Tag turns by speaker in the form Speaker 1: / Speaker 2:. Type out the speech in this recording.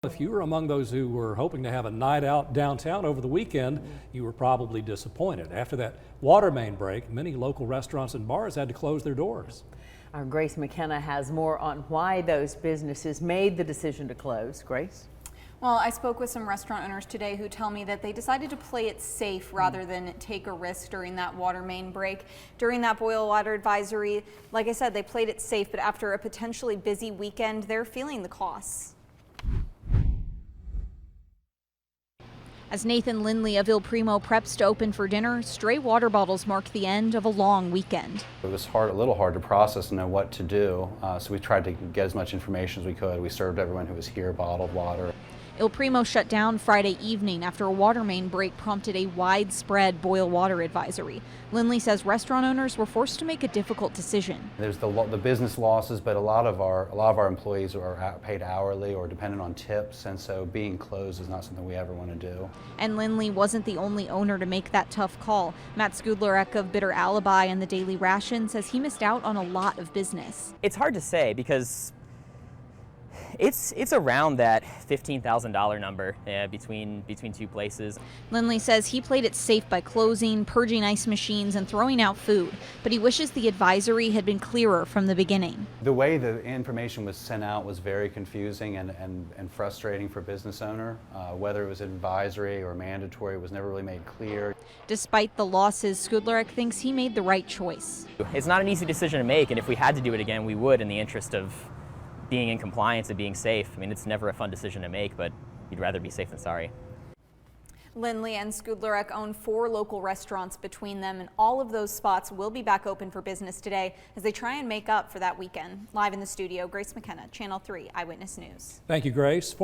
Speaker 1: If you were among those who were hoping to have a night out downtown over the weekend, you were probably disappointed. After that water main break, many local restaurants and bars had to close their doors.
Speaker 2: Our Grace McKenna has more on why those businesses made the decision to close. Grace?
Speaker 3: Well, I spoke with some restaurant owners today who tell me that they decided to play it safe rather than take a risk during that water main break. During that boil water advisory, like I said, they played it safe, but after a potentially busy weekend, they're feeling the costs. As Nathan Lindley of Il Primo preps to open for dinner, stray water bottles mark the end of a long weekend.
Speaker 4: It was a little hard to process and know what to do, so we tried to get as much information as we could. We served everyone who was here bottled water.
Speaker 3: Il Primo shut down Friday evening after a water main break prompted a widespread boil water advisory. Lindley says restaurant owners were forced to make a difficult decision.
Speaker 4: There's the business losses, but a lot of our employees are paid hourly or dependent on tips, and so being closed is not something we ever want to do.
Speaker 3: And Lindley wasn't the only owner to make that tough call. Matt Skudlarek of Bitter Alibi and the Daily Ration says he missed out on a lot of business.
Speaker 5: It's hard to say because it's around that $15,000 number between two places.
Speaker 3: Lindley says he played it safe by closing, purging ice machines, and throwing out food, but he wishes the advisory had been clearer from the beginning.
Speaker 4: The way the information was sent out was very confusing and frustrating for business owner. Whether it was advisory or mandatory was never really made clear.
Speaker 3: Despite the losses, Skudlarek thinks he made the right choice.
Speaker 5: It's not an easy decision to make, and if we had to do it again, we would, in the interest of being in compliance and being safe. I mean, it's never a fun decision to make, but you'd rather be safe than sorry.
Speaker 3: Lindley and Skudlarek own 4 local restaurants between them, and all of those spots will be back open for business today as they try and make up for that weekend. Live in the studio, Grace McKenna, Channel 3 Eyewitness News.
Speaker 1: Thank you, Grace.